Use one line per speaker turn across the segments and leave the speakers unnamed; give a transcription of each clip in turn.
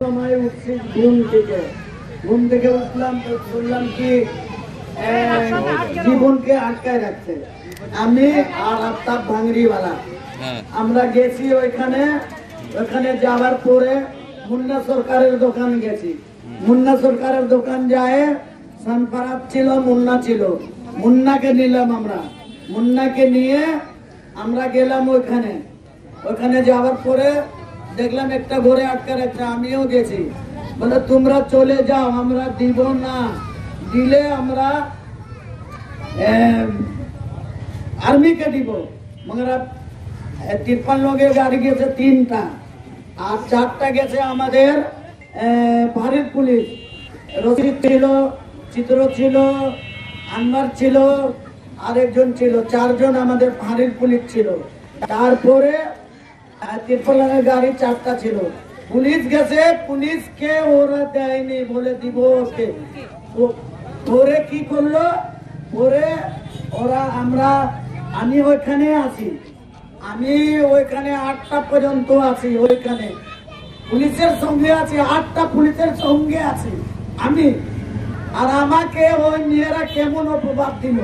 সময় উঠছি ঘুম থেকে উঠলাম তো শুনলাম কি জীবনকে আটকায় রাখছে। আমি আর আফতাব ভাঙড়িওয়ালা আমরা গেছি ওইখানে যাওয়ার পরে মুন্না সরকারের দোকান গেছি। মুন্না সরকারের দোকান যায় সানফারাত ছিল, মুন্না ছিল, মুন্নাকে নিলাম আমরা। মুন্নাকে নিয়ে আমরা গেলাম ওইখানে যাওয়ার পরে দেখলাম একটা ঘরে আটকা রাখছে। আমিও গেছি, বলে তোমরা চলে যাও, আমরা দিব না, দিলে আমরা আর্মিকে দিব। মगर 53 লোকের গাড়ি গেছে 3টা, আর 4টা গেছে আমাদের ভারত পুলিশ। রশিদ ছিল, চিত্র ছিল, আনবার ছিল, আরেকজন ছিল, 4 জন আমাদের ভারত পুলিশ ছিল। তারপরে 53 লোকের গাড়ি 4টা ছিল। পুলিশ গেছে, পুলিশকে ওরা দেয়নি, বলে দিব ওকে। ওরে কি করলো, ওরে ওরা আমি ওইখানে আছি, আমি ওইখানে 8টা পর্যন্ত আছি, ওইখানে পুলিশের সঙ্গে আছি, 8টা পুলিশের সঙ্গে আছি আমি। আর আমাকে ওই মেয়েরা কেমন অপবাদ দিল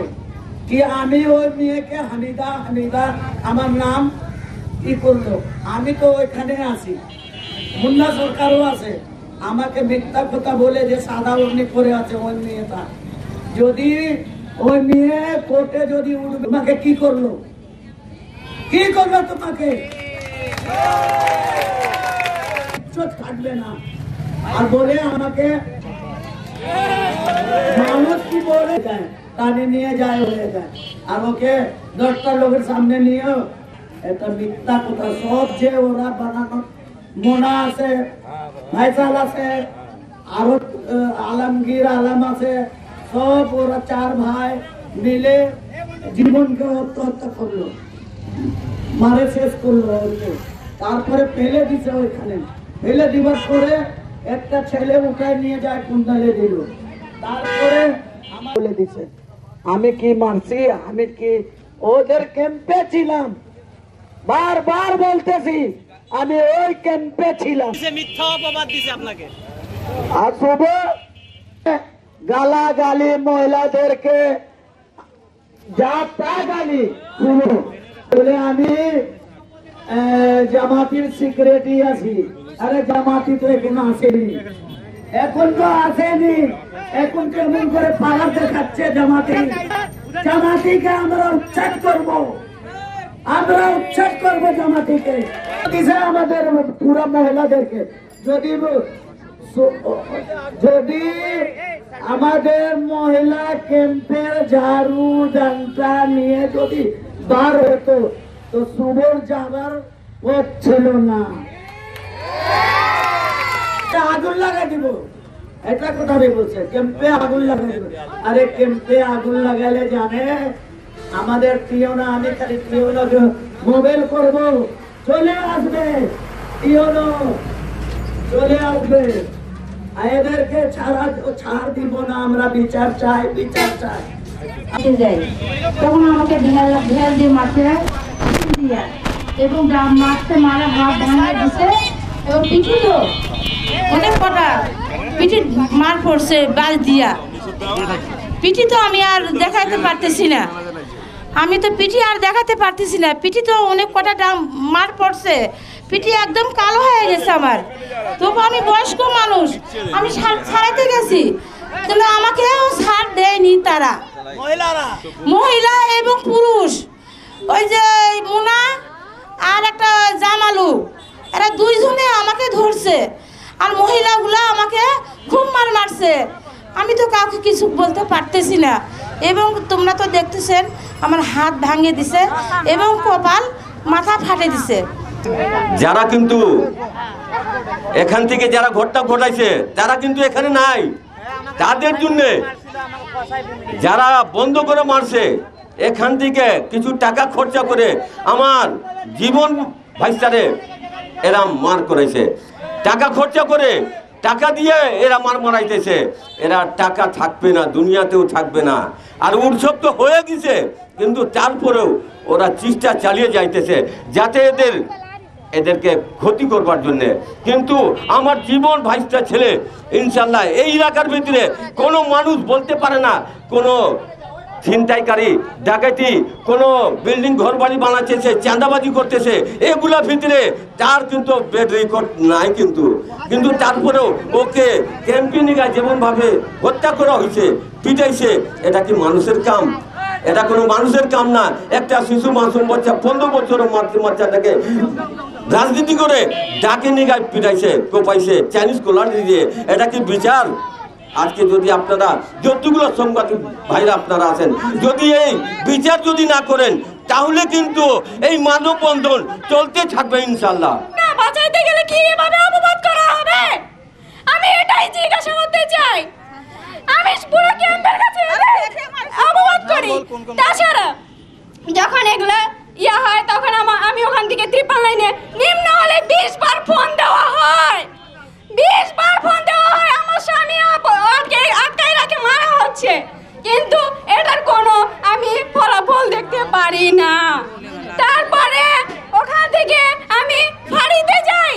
কি আমি ওই মেয়েকে হামিদা আমার নাম কি করলো। আমি তো ওইখানে আছি, মুন্না সরকারও আছে। আমাকে মিথ্যা কথা বলে যে সাদা অগ্নি করে আছে ওই মেয়েটা। যদি ওই মেয়ে কোর্টে যদি উঠবে, তোমাকে কি করলো তোমাকে থাকবে না। আর বলে আমাকে মানুষ কি বলে যায়, টানে নিয়ে যায়, হয়ে যায়। আর ওকে 10টা লোকের সামনে নিয়েও এটা মিথ্যা কথা সব যে ওরা বানানো। মোনা আছে, ভাইসাল আছে, আরো আলমগীর আলম আছে, সব ওরা 4 ভাই মিলে জীবনকে হত্যা করলো, মারে শেষ করলো। তারপরে ফেলে দিছে ওইখানে। ফেলে দিবার পরে একটা ছেলে উঠায় নিয়ে যায়, কুন্ডালে দিল। তারপরে বলে দিছে আমি কি মানছি, আমি কি ওদের ক্যাম্পে ছিলাম। বারবার বলতেছি আমি ওই ক্যাম্পে ছিলাম।
মিথ্যা অপবাদ দিছে আপনাকে।
আর শুধু গালাগালি, মহিলাদেরকে যা তা গালি শুনো বলে আমি জামাতির সিক্রেটারি আছি। আরে জামাতি তো এখন আসেনি, এখন তো আসেনি, এখন কেমন করে পাহাড় দেখাচ্ছে জামাতিকে আমরা উচ্ছেদ করবো, জামাতিকে। আমাদের পুরা মহিলাদেরকে যদি আমাদের মহিলা ক্যাম্পের ঝাড়ু ডান্টা নিয়ে যদি বার হতো তো শুভর যাবার পথ ছিল না। আগুন লাগাই দিব, এটা কথা বলছে, ক্যাম্পে আগুন লাগাই দিব। আরে ক্যাম্পে আগুন লাগালে জানে আমাদের টিওনা, আমি খালি টিওনা মোবাইল করব, চলে আসবে, টিওনো চলে আসবে। এদেরকে ছাড় দিব না, আমরা বিচার চাই।
তখন আমাকে ঢেল দিয়ে মারতে এবং মারা হাত ভাঙে দিছে এবং পিঠি তো অনেক কটা পিঠি মার পড়ছে বাজ দিয়া। পিঠি তো আমি আর দেখাতে পারতেছি না, আমি তো পিঠি আর দেখাতে পারতেছি না। পিঠি তো অনেক কটা মার পড়ছে, পিঠি একদম কালো হয়ে গেছে আমার। তবু আমি বয়স্ক মানুষ, আমি ছাড়াইতে গেছি, তাহলে আমাকেও ছাড় দেয়নি তারা, মহিলা এবং পুরুষ। ওই যে মুনা আর একটা জামালু, এরা 2 জনে আমাকে ধরছে, আর মহিলাগুলা আমাকে খুব মারছে। আমি তো কাউকে কিছু বলতে পারতেছি না। এবং তোমরা তো দেখতেছেন আমার হাত ভাঙে দিছে এবং কপাল মাথা ফাটে দিছে।
যারা কিন্তু এখান থেকে যারা ঘটনা ঘটাইছে তারা কিন্তু এখানে নাই। তাদের জন্য যারা বন্ধ করে মারছে, এখান থেকে কিছু টাকা খরচা করে আমার জীবন ভাইস্টারে এরা মার করেছে। টাকা খরচা করে, টাকা দিয়ে এরা মারাইতেছে। এরা টাকা থাকবে না, দুনিয়াতেও থাকবে না। আর উৎসব তো হয়ে গেছে, কিন্তু তারপরেও ওরা চেষ্টা চালিয়ে যাইতেছে যাতে এদের এদেরকে ক্ষতি করবার জন্যে। কিন্তু আমার জীবন ভাইসটা ছেলে ইনশাল্লাহ এই এলাকার ভিতরে কোনো মানুষ বলতে পারে না কোনো ছিনতাইকারী ডাকাতি কোনো বিল্ডিং ঘর বাড়ি বানাচ্ছে চাঁদাবাজি করতেছে এগুলোর ভিতরে তার কিন্তু বেড রেকর্ড নাই। কিন্তু তারপরেও ওকে ক্যাম্পেনিংয়ে যেমনভাবে হত্যা করা হয়েছে পিটাইছে, এটা কি মানুষের কাম? এটা কোনো মানুষের কাম না। একটা শিশু মাসুম বাচ্চা 15 বছরের বাচ্চাটাকে রাজনীতি করে ডাকে নিগায় পিটাইছে, কোপাইছে, চাইনিজ কোলার দিয়ে, এটা কি বিচার? আজকে যদি আপনারা যতগুলো সাংবাদিক ভাইরা আপনারা আছেন, যদি এই বিচার যদি না করেন তাহলে কিন্তু এই মানববন্ধন চলতে থাকবে ইনশাল্লাহ।
না বাঁচাইতে গেলে কি এভাবে অপবাদ করা হবে? আমি এটাই জিজ্ঞাসা করতে চাই। আমি পুরো ক্যাম্পের কাছে অপবাদ করি। তাছাড়া যখন এগুলো হয় তখন আমি ওখান থেকে 53 লাইনে নিম্ন হলে 20 বার ফোন দেওয়া হয়, 20 বার ফোন দেওয়া হয়। আমার স্বামী আটকাই রাখে, মারা হচ্ছে, কিন্তু এটার কোনো আমি ফলাফল দেখতে পারি না। তারপরে ওখান থেকে আমি ফাঁড়িতে যাই,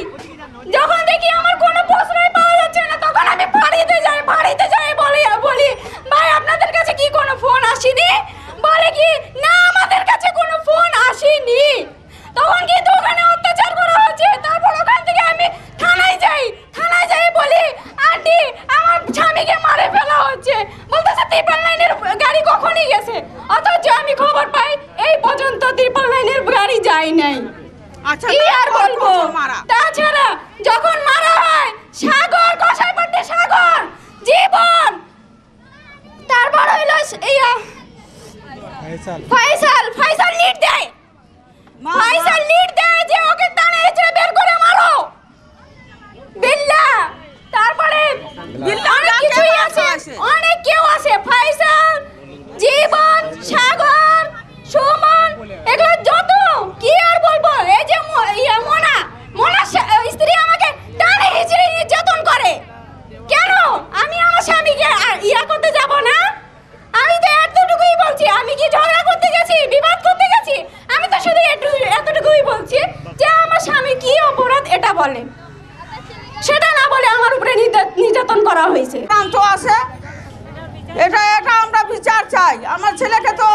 যখন দেখি আমার কোনো প্রশ্রয় পাওয়া যাচ্ছে না তখন আমি ফাঁড়িতে যাই বলি ভাই আপনাদের কাছে কি কোনো ফোন আসেনি? বলে কি না আমাদের কাছে কোনো ফোন আসেনি। তখন কিন্তু ওখানে অত্যাচার করা হচ্ছে। তারপর ওখান থেকে আমি থানায় যাই বলি আন্টি আমার স্বামীকে মারে ফেলা হচ্ছে। বলতেছে 53 লাইনের গাড়ি কখনই গেছে, অথচ আমি খবর পাই এই পর্যন্ত 53 লাইনের গাড়ি যায় নাই। আচ্ছা কি আর বলবো? তাছাড়া যখন মারা হয় সাগর কষাইপট্টি সাগর জীবন, তারপর হইলো ফাইসাল লিড দেয়, যে ওকে টানে এসে বের করে মারো বিল্লা। তারপরে অনেক কেউ আছে, ফাইসাল, জীবন, সাগর, সুমন, এগুলো যত কি আর বলবো। এই যে মোনা স্ত্রী আমাকে টানে হিচড়ে নির্যাতন করে। কেন আমি আমার স্বামীকে করতে যাব না? আমি তো এতটুকুই বলছি। আমি কি ঝগড়া করতে গেছি, বিবাদ করতে গেছি? আমি তো শুধু এতটুকুই বলছি যে আমার স্বামী কি অপরাধ এটা বলে, সেটা না বলে আমার উপরে নির্যাতন করা হয়েছে।
আছে এটা আমরা বিচার চাই। আমার ছেলেকে তো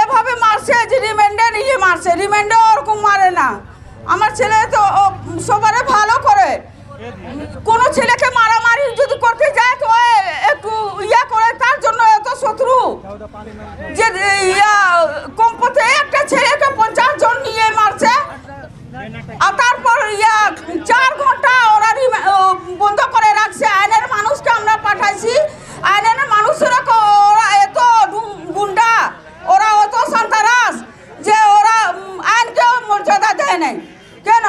এভাবে মারছে যে রিমান্ডে নিয়ে মারছে, রিমান্ডে ওরকম মারে না। আমার ছেলে তো সবারে ভালো করে, কোনো ছেলেকে মারামারি যদি করতে যায় তো একটু করে, তার জন্য এত শত্রু যে কমপক্ষে একটা ছেলেকে 50 জন নিয়ে মারছে। আর তারপর 4 ঘন্টা ওরা বন্ধ করে রাখছে। আইনের মানুষকে আমরা পাঠাইছি, আইনের মানুষেরা ওরা এত গুন্ডা, ওরা অত সন্ত্রাস যে ওরা আইনকে মর্যাদা দেয় নাই। কেন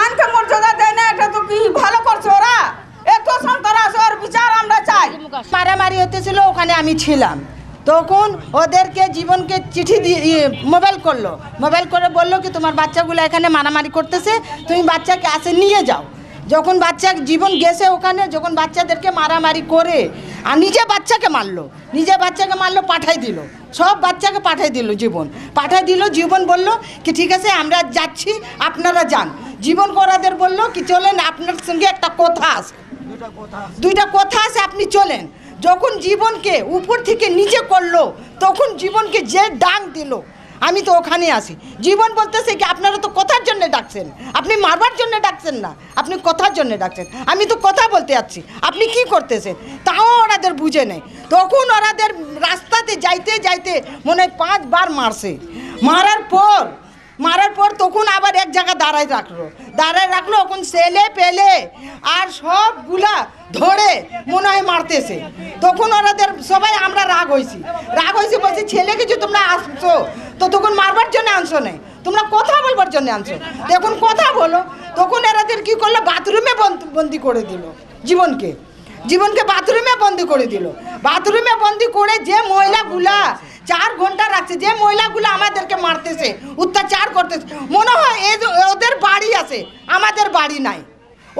আইনকে মর্যাদা দেয় না? এটা তো কি ভালো করছে ওরা? এত সন্ত্রাস, ওর বিচার আমরা চাই।
মারামারি হতেছিল, ওখানে আমি ছিলাম। তখন ওদেরকে জীবনকে চিঠি দিয়ে মোবাইল করে বললো কি তোমার বাচ্চাগুলো এখানে মারামারি করতেছে, তুমি বাচ্চাকে আসে নিয়ে যাও। যখন জীবন গেছে ওখানে, যখন বাচ্চাদেরকে মারামারি করে আর নিজে বাচ্চাকে মারলো, পাঠাই দিল, সব বাচ্চাকে পাঠাই দিল। জীবন বলল কি ঠিক আছে আমরা যাচ্ছি, আপনারা যান। জীবন করাদের বলল কি চলেন, আপনার সঙ্গে একটা কথা আছে, দুইটা কথা আছে, আপনি চলেন। যখন জীবনকে উপর থেকে নিচে করলো তখন জীবনকে যে ডাক দিল, আমি তো ওখানে আসি। জীবন বলতেছে কি আপনারা তো কথার জন্য ডাকছেন, আপনি মারবার জন্য ডাকছেন না, আপনি কথার জন্য ডাকছেন। আমি তো কথা বলতে যাচ্ছি, আপনি কি করতেছেন? তাও ওরাদের বুঝে নেই। তখন ওরাদের রাস্তাতে যাইতে মনে হয় 5 বার মারছে। মারার পর তখন আবার এক জায়গা দাঁড়ায় রাখলো। এখন ছেলে পেলে আর সবগুলা ধরে মনে হয় মারতেছে। তখন ওরাদের সবাই আমরা রাগ হয়েছি বলছি ছেলেকে যে তোমরা আসছো তো তখন মারবার জন্য আনছো না, তোমরা কথা বলবার জন্য আনছো। এখন কথা বলো। তখন এরাদের কি করলো, বাথরুমে বন্দি করে দিল জীবনকে বাথরুমে বন্দি করে দিল। বাথরুমে বন্দি করে যে মহিলাগুলা 4 ঘন্টা রাখছে, যে মহিলাগুলো আমাদেরকে মারতেছে, অত্যাচার করতেছে, মনে হয় ওদের বাড়ি আছে, আমাদের বাড়ি নাই।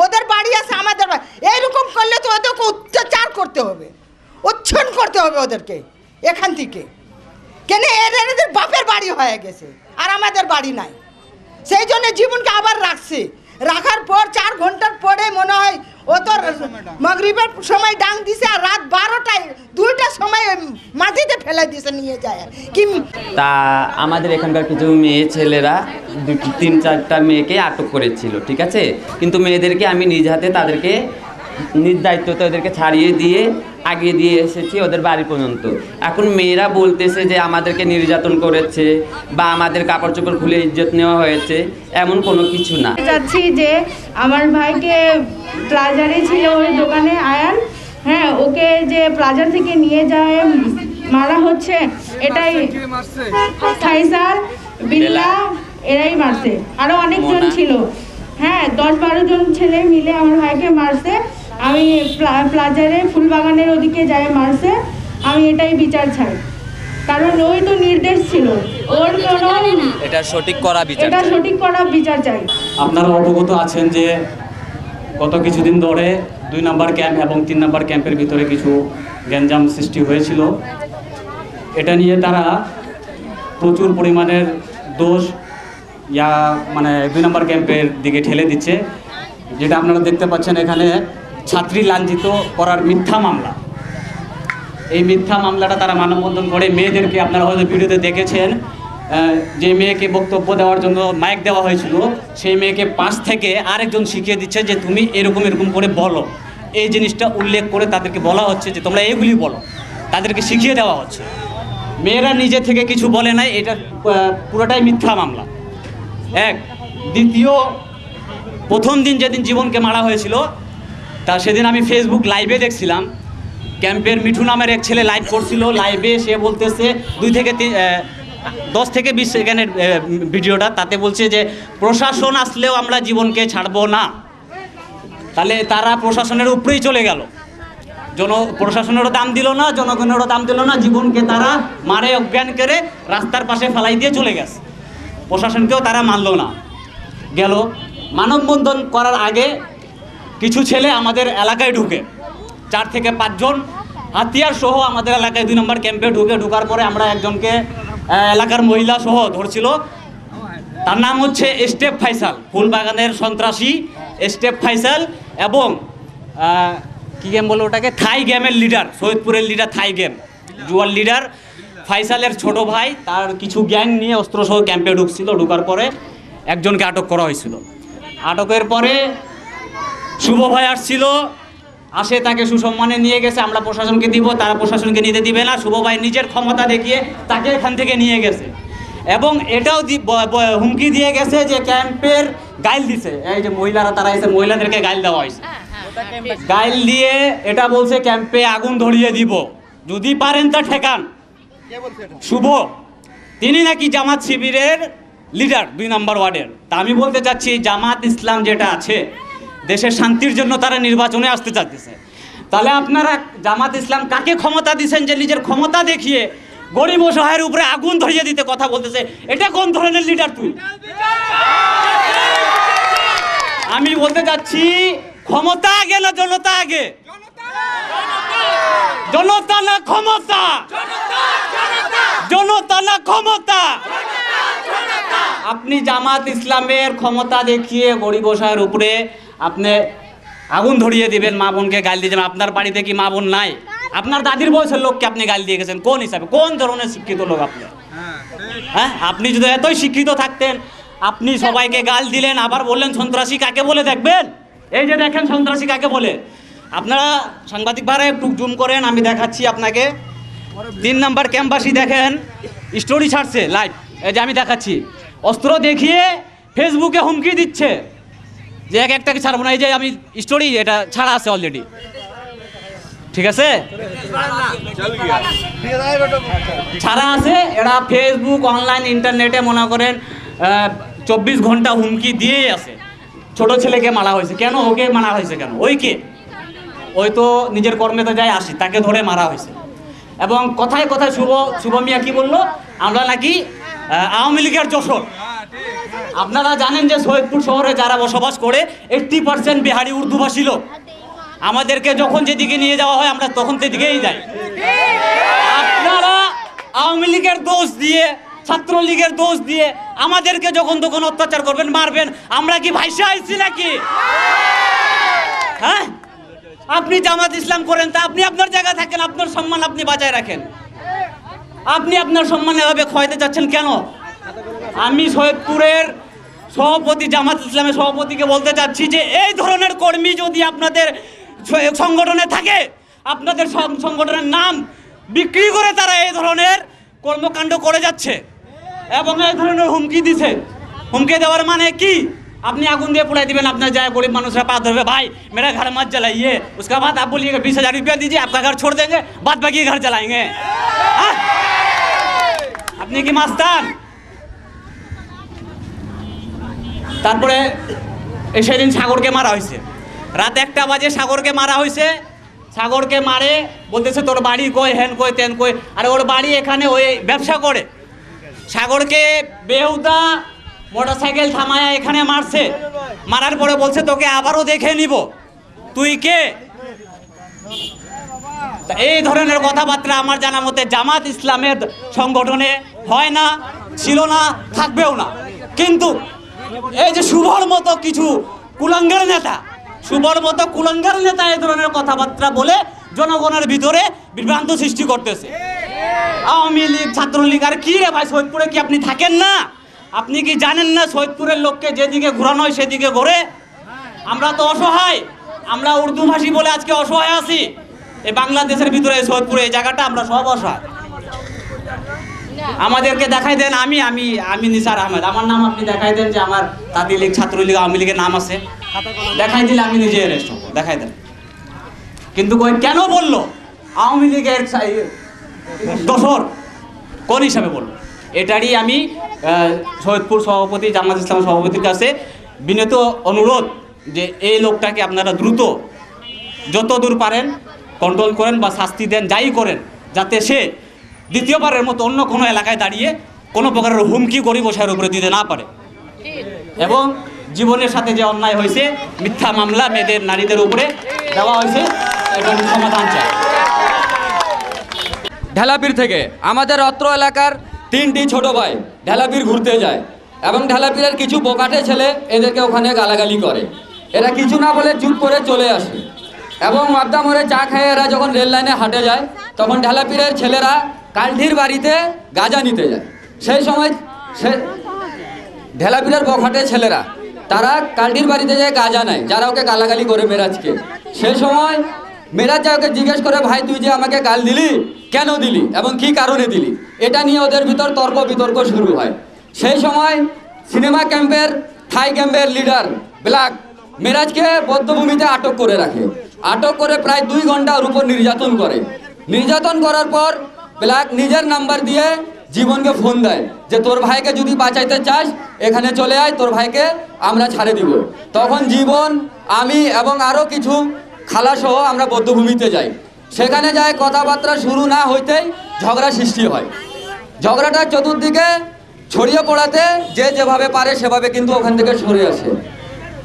ওদের বাড়ি আছে, আমাদের বাড়ি। এইরকম করলে তো ওদেরকে অত্যাচার করতে হবে, উচ্ছন্ন করতে হবে ওদেরকে এখান থেকে। কেন এদের বাপের বাড়ি হয়ে গেছে আর আমাদের বাড়ি নাই। সেই জন্য জীবনকে আবার রাখছে। রাখার পর 4 ঘন্টার পরে মনে হয় ও তো মাগরিবের সময় ডাং দিছে, আর রাত 12টায় 2টার সময় মাটিতে ফেলে দিছে নিয়ে যায়। কি
তা আমাদের এখানকার কিছু মেয়ে ছেলেরা 3-4টা মেয়েকে আটক করেছিল, ঠিক আছে, কিন্তু মেয়েদেরকে আমি নিজ হাতে তাদেরকে নিজ দায়িত্বতে ওদেরকে ছাড়িয়ে দিয়ে আগিয়ে দিয়ে এসেছি ওদের বাড়ি পর্যন্ত। এখন মেয়েরা বলতেছে যে আমাদেরকে নির্যাতন করেছে বা আমাদের কাপড় চোপড় খুলে ইজ্জত নেওয়া হয়েছে, এমন কোনো কিছু না।
চাচ্ছি যে আমার ভাইকে প্লাজারে ছিল ওই দোকানে আয়ান, হ্যাঁ, ওকে যে প্লাজার থেকে নিয়ে যায় মারা হচ্ছে, এটাই ফাইসাল বিল্লা এরাই মারছে, আরও অনেকজন ছিল, হ্যাঁ 10-12 জন ছেলে মিলে আমার ভাইকে মারছে। আমি প্লাজারে ফুলবাগানের ওদিকে যাই মারছে, আমি এটাই বিচার চাই, কারণ ওই তো নির্দেশ ছিল, ওর কোনো
এটা সঠিক করা
বিচার চাই।
আপনারা অবগত আছেন যে গত কিছুদিন ধরে 2 নম্বর ক্যাম্প এবং 3 নম্বর ক্যাম্পের ভিতরে কিছু গ্যাঞ্জাম সৃষ্টি হয়েছিল। এটা নিয়ে তারা প্রচুর পরিমাণের দোষ মানে 2 নম্বর ক্যাম্পের দিকে ঠেলে দিচ্ছে। যেটা আপনারা দেখতে পাচ্ছেন এখানে ছাত্রী লাঞ্ছিত করার মিথ্যা মামলা, এই মিথ্যা মামলাটা তারা মানববন্ধন করে মেয়েদেরকে, আপনারা হয়তো ভিডিওতে দেখেছেন, যে মেয়েকে বক্তব্য দেওয়ার জন্য মাইক দেওয়া হয়েছিল, সেই মেয়েকে পাশ থেকে আরেকজন শিখিয়ে দিচ্ছে যে তুমি এরকম এরকম করে বলো। এই জিনিসটা উল্লেখ করে তাদেরকে বলা হচ্ছে যে তোমরা এইগুলি বলো, তাদেরকে শিখিয়ে দেওয়া হচ্ছে। মেয়েরা নিজে থেকে কিছু বলে নাই, এটা পুরোটাই মিথ্যা মামলা। এক, দ্বিতীয়, প্রথম দিন যেদিন জীবনকে মারা হয়েছিল তা সেদিন আমি ফেসবুক লাইভে দেখছিলাম, ক্যাম্পের মিঠু নামের এক ছেলে লাইভ করছিল। লাইভে সে বলতেছে 10 থেকে 20 সেকেন্ডের ভিডিওটা, তাতে বলছে যে প্রশাসন আসলেও আমরা জীবনকে ছাড়বো না। তাহলে তারা প্রশাসনের উপরেই চলে গেল, প্রশাসনেরও দাম দিল না, জনগণেরও দাম দিল না, জীবনকে তারা মারে অজ্ঞান করে রাস্তার পাশে ফেলাই দিয়ে চলে গেছে। প্রশাসনকেও তারা মানল না। গেল মানববন্ধন করার আগে কিছু ছেলে আমাদের এলাকায় ঢুকে, 4 থেকে 5 জন হাতিয়ার সহ আমাদের এলাকায় 2 নম্বর ক্যাম্পে ঢুকার পরে আমরা একজনকে এলাকার মহিলা সহ ধরছিল। তার নাম হচ্ছে স্টেপ ফাইসাল, ফুলবাগানের সন্ত্রাসী স্টেপ ফাইসাল, এবং কি গেম বলো ওটাকে, থাই গেমের লিডার, সৈয়দপুরের লিডার, থাই গেম জুয়ার লিডার ফাইসালের ছোট ভাই, তার কিছু গ্যাং নিয়ে অস্ত্রসহ ক্যাম্পে ঢুকছিল। ঢুকার পরে একজনকে আটক করা হয়েছিল। আটকের পরে শুভ ভাই আসছিল, আসে তাকে সুসম্মানে নিয়ে গেছে। আমরা প্রশাসনকে দিব, তারা প্রশাসনকে নিতে দিবে না। শুভ ভাই নিজের ক্ষমতা দেখিয়ে তাকে এখান থেকে নিয়ে গেছে, এবং এটাও হুমকি দিয়ে গেছে যে ক্যাম্পের গাইল দিছে, এই যে মহিলারা তারা এসে মহিলাদেরকে গাইল দেওয়া হয়েছে। গাইল দিয়ে এটা বলছে ক্যাম্পে আগুন ধরিয়ে দিব, যদি পারেন তা ঠেকান। শুভ তিনি নাকি জামাত শিবিরের লিডার 2 নম্বর ওয়ার্ডের। তা আমি বলতে চাচ্ছি জামাত ইসলাম যেটা আছে, দেশের শান্তির জন্য তারা নির্বাচনে আসতে চাইতেছে। তাহলে আপনারা জামাত ইসলাম কাকে ক্ষমতা দিচ্ছেন যে নিজের ক্ষমতা দেখিয়ে গরিব অসহায়ের উপরে আগুন ধরিয়ে দিতে কথা বলতেছে? এটা কোন ধরনের লিডার তুই? আমি বলতে চাচ্ছি ক্ষমতা আগে না জনতা আগে? জনতা না ক্ষমতা? জনতা না ক্ষমতা? আপনি জামাত ইসলামের ক্ষমতা দেখিয়ে গরিব অসহায়ের উপরে আপনি আগুন ধরিয়ে দিবেন, মা বোনকে গাল দিয়ে যাবেন। আপনার বাড়িতে কি মা বোন নাই? আপনার দাদির বয়সের লোককে আপনি গাল দিয়ে গেছেন কোন হিসাবে? কোন ধরনের শিক্ষিত লোক আপনি? হ্যাঁ, আপনি যদি এতই শিক্ষিত থাকতেন, আপনি সবাইকে গাল দিলেন, আবার বললেন সন্ত্রাসী কাকে বলে। দেখবেন, এই যে দেখেন সন্ত্রাসী কাকে বলে। আপনারা সাংবাদিক ভাইরা একটু জুম করেন, আমি দেখাচ্ছি আপনাকে। 3 নম্বর ক্যাম্পবাসী দেখেন স্টোরি ছাড়ছে লাইভ, এই যে আমি দেখাচ্ছি। অস্ত্র দেখিয়ে ফেসবুকে হুমকি দিচ্ছে যে একটাকে ছাড়বো না। এই যে আমি স্টোরি, এটা ছাড়া আছে অলরেডি, ঠিক আছে, ছাড়া আছে। এরা ফেসবুক, অনলাইন, ইন্টারনেটে মনে করেন 24 ঘন্টা হুমকি দিয়েই আছে। ছোট ছেলেকে মারা হয়েছে কেন? ওকে মারা হয়েছে কেন? ওই তো নিজের কর্মে তো যায় আসি, তাকে ধরে মারা হয়েছে। এবং কথায় কথায় শুভ মিয়া কি বললো, আমরা নাকি আওয়ামী লীগের যশোর। আপনারা জানেন যে সৈয়দপুর শহরে যারা বসবাস করে 80% বিহারি উর্দুভাষী লোক। আমাদেরকে যখন যেদিকে নিয়ে যাওয়া হয় আমরা তখন সেদিকেই যাই। আপনারা আওয়ামী লীগের দোষ দিয়ে
ছাত্রলীগের দোষ দিয়ে আমাদেরকে যখন তখন অত্যাচার করবেন, মারবেন, আমরা কি ভাইসা আইছি নাকি? হ্যাঁ, আপনি জামাত ইসলাম করেন, তা আপনি আপনার জায়গায় থাকেন, আপনার সম্মান আপনি বাঁচায় রাখেন। আপনি আপনার সম্মান এভাবে ক্ষয়তে যাচ্ছেন কেন? আমি সৈয়দপুরের সভাপতি, জামাত ইসলামের সভাপতিকে বলতে চাচ্ছি যে এই ধরনের কর্মী যদি আপনাদের সংগঠনে থাকে, আপনাদের সংগঠনের নাম বিক্রি করে তারা এই ধরনের কর্মকাণ্ড করে যাচ্ছে এবং এই ধরনের হুমকি দিছে। হুমকি দেওয়ার মানে কি? আপনি আগুন দিয়ে পুড়াই দিবেন, আপনার যায় গরিব মানুষরা पा धरবে, भाई मेरा घर मत जलाइए, उसके बाद आप बोलिएगा 20,000 रुपया दीजिए, आपका घर छोड़ देंगे, बाद बाकी घर जलाएंगे। আপনি কি মাস্তান? তারপরে সেদিন সাগরকে মারা হয়েছে, রাত 1টা বাজে সাগরকে মারা হয়েছে। সাগরকে মারে বলতেছে তোর বাড়ি কই, হেন কই, তেন কই, আর ওর বাড়ি এখানে, ওই ব্যবসা করে। সাগরকে বেহুদা মোটরসাইকেল থামায়া এখানে মারছে, মারার পরে বলছে তোকে আবারও দেখে নিব, তুই কে? এই ধরনের কথাবার্তা আমার জানা মতে জামাত ইসলামের সংগঠনে হয় না, ছিল না, থাকবেও না। কিন্তু এই যে শুভর মতো কিছু কুলাঙ্গার নেতা, শুভর মতো কুলাঙ্গার নেতা এই ধরনের কথাবার্তা বলে জনগণের ভিতরে বিভ্রান্ত সৃষ্টি করতেছে। আওয়ামী লীগ, ছাত্রলীগ, আর কি রে ভাই, সৈয়দপুরে কি আপনি থাকেন না? আপনি কি জানেন না সৈয়দপুরের লোককে যেদিকে ঘোরানো হয় সেদিকে ঘোরে? আমরা তো অসহায়, আমরা উর্দু ভাষী বলে আজকে অসহায় আছি। এই বাংলাদেশের ভিতরে সৈয়দপুরে এই জায়গাটা আমরা সব অসহায়। আমাদেরকে দেখাই দেন, আমি আমি আমি নিসার আহমেদ, আমার নাম আপনি দেখাই দেন যে আমার তাঁতি লীগ, ছাত্রলীগ, আওয়ামী লীগের নাম আছে, দেখাই দিলে আমি নিজে অ্যারেস্ট হবো, দেখাই দেন। কিন্তু কেন বললো আওয়ামী লীগের দোসর, কোন হিসাবে বললো? এটারই আমি সৈয়দপুর সভাপতি, জামাত ইসলাম সভাপতির কাছে বিনীত অনুরোধ যে এই লোকটাকে আপনারা দ্রুত যত দূর পারেন কন্ট্রোল করেন বা শাস্তি দেন, যাই করেন, যাতে সে দ্বিতীয়বারের মতো অন্য কোনো এলাকায় দাঁড়িয়ে কোনো প্রকারের হুমকি গরিব বসার উপরে দিতে না পারে। এবং জীবনের সাথে যে অন্যায় হয়েছে, মিথ্যা মামলা মেয়েদের, নারীদের উপরে দেওয়া হয়েছে, এটার সমাধান চাই।
ঢেলাপীর থেকে আমাদের অত্র এলাকার 3টি ছোট ভাই ঢেলাপীর ঘুরতে যায় এবং ঢেলাপীরের কিছু বোকাটে ছেলে এদেরকে ওখানে গালাগালি করে। এরা কিছু না বলে চুপ করে চলে আসে এবং মাদ্দা মোড়ে চা খেয়ে এরা যখন রেল লাইনে হাঁটে যায়, তখন ঢেলাপীরের ছেলেরা কালঠির বাড়িতে গাঁজা নিতে যায়। সেই সময় ঢেলাপীরের বোকাটে ছেলেরা তারা কালঠির বাড়িতে যায় গাঁজা নেয়, যারা ওকে গালাগালি করে মেরাজকে। সেই সময় মেরাজ ওকে জিজ্ঞেস করে, ভাই তুই যে আমাকে গাল দিলি, কেন দিলি এবং কি কারণে দিলি? এটা নিয়ে ওদের ভিতর তর্ক বিতর্ক শুরু হয়। সেই সময় সিনেমা ক্যাম্পের, থাই ক্যাম্পের লিডার ব্ল্যাক মেরাজকে বদ্ধভূমিতে আটক করে রাখে। আটক করে প্রায় 2 ঘন্টা ওর উপর নির্যাতন করে। নির্যাতন করার পর ব্ল্যাক নিজের নাম্বার দিয়ে জীবনকে ফোন দেয় যে তোর ভাইকে যদি বাঁচাইতে চাস এখানে চলে আয়, তোর ভাইকে আমরা ছাড়ে দিব। তখন জীবন, আমি এবং আরও কিছু খালাসহ আমরা বদ্ধভূমিতে যাই। সেখানে যায় কথাবার্তা শুরু না হইতেই ঝগড়া সৃষ্টি হয়। ঝগড়াটা চতুর্দিকে ছড়িয়ে পড়াতে যে যেভাবে পারে সেভাবে কিন্তু ওখান থেকে সরে আসে।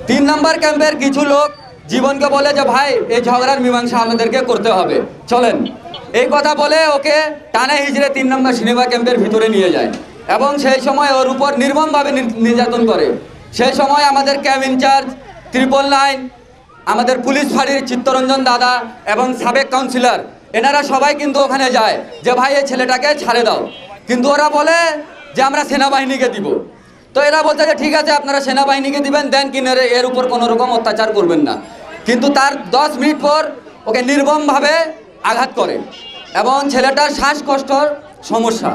3 নম্বর ক্যাম্পের কিছু লোক জীবনকে বলে যে ভাই এই ঝগড়ার মীমাংসা আমাদেরকে করতে হবে, চলেন। এই কথা বলে ওকে টানে হিজড়ে 3 নম্বর সিনেমা ক্যাম্পের ভিতরে নিয়ে যায় এবং সেই সময় ওর উপর নির্মমভাবে নির্যাতন করে। সেই সময় আমাদের ক্যাম্প ইনচার্জ 999, আমাদের পুলিশ ফাঁড়ির চিত্তরঞ্জন দাদা এবং সাবেক কাউন্সিলর, এনারা সবাই কিন্তু ওখানে যায় যে ভাই এই ছেলেটাকে ছাড়ে দাও। কিন্তু ওরা বলে যে আমরা সেনাবাহিনীকে দিব। তো এরা বলছে যে ঠিক আছে আপনারা সেনাবাহিনীকে দিবেন, দেন কিনারে এর উপর কোনো রকম অত্যাচার করবেন না। কিন্তু তার 10 মিনিট পর ওকে নির্মমভাবে আঘাত করে এবং ছেলেটার শ্বাসকষ্টর সমস্যা।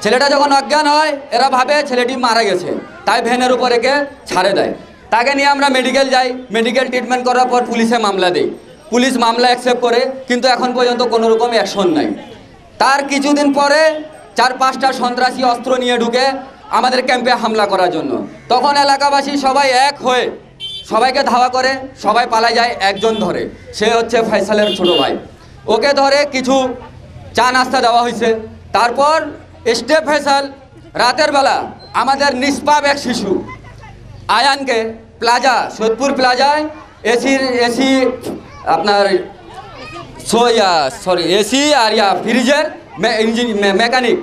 ছেলেটা যখন অজ্ঞান হয় এরা ভাবে ছেলেটি মারা গেছে, তাই ভ্যানের উপর একে ছাড়ে দেয়। তাকে নিয়ে আমরা মেডিকেল যাই, মেডিকেল ট্রিটমেন্ট করার পর পুলিশে মামলা দেই। পুলিশ মামলা অ্যাকসেপ্ট করে, কিন্তু এখন পর্যন্ত কোনো রকম অ্যাকশন নাই। তার কিছুদিন পরে 4-5টা সন্ত্রাসী অস্ত্র নিয়ে ঢুকে আমাদের ক্যাম্পে হামলা করার জন্য। তখন এলাকাবাসী সবাই এক হয়ে সবাইকে ধাওয়া করে, সবাই পালা যায়। একজন ধরে, সে হচ্ছে ফয়সালের ছোট ভাই। ওকে ধরে কিছু চা নাস্তা দেওয়া হয়েছে। তারপর স্টেপ ফয়সাল রাতের বেলা আমাদের নিষ্পাপ এক শিশু আয়ানকে প্লাজা, সৈয়দপুর প্লাজায় এসি আপনার এসি আর ফ্রিজের মেকানিক,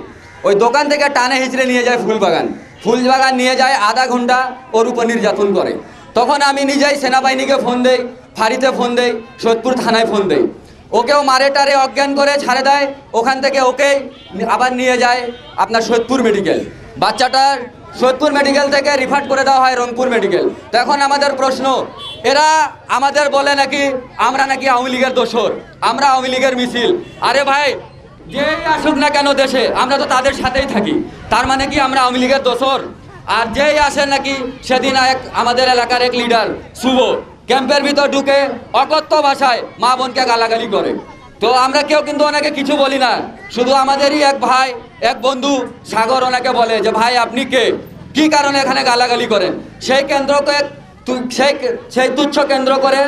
ওই দোকান থেকে টানে হিচড়ে নিয়ে যায় ফুলবাগান নিয়ে যায়, আধা ঘন্টা ওর উপর নির্যাতন করে। তখন আমি নিজেই সেনাবাহিনীকে ফোন দেই, ফাঁড়িতে ফোন দেই, সোদপুর থানায় ফোন দেই। ওকেও মারে টারে অজ্ঞান করে ছাড়ে দেয়। ওখান থেকে ওকেই আবার নিয়ে যায় আপনার সোদপুর মেডিকেল। বাচ্চাটার সোদপুর মেডিকেল থেকে রিফার করে দেওয়া হয় রংপুর মেডিকেল। তো এখন আমাদের প্রশ্ন, এরা আমাদের বলে নাকি আমরা নাকি আওয়ামী লীগের দোসর, আমরা আওয়ামী লীগের মিছিল। আরে ভাই, যেই আসুক না কেন দেশে, আমরা তো তাদের সাথেই থাকি, তার মানে কি আমরা আওয়ামী লীগের দোসর? আর যেই আসে নাকি, সেদিন আমাদের এলাকার এক লিডার শুভ ক্যাম্পের ভিতর ঢুকে অকথ্য ভাষায় মা বোনকে গালাগালি করে। তো আমরা কেউ কিন্তু ওনাকে কিছু বলি না, শুধু আমাদেরই এক ভাই, এক বন্ধু সাগর ওনাকে বলে যে ভাই আপনি কে, কি কারণে এখানে গালাগালি করেন? সেই কেন্দ্রকে সেই তুচ্ছ কেন্দ্র করে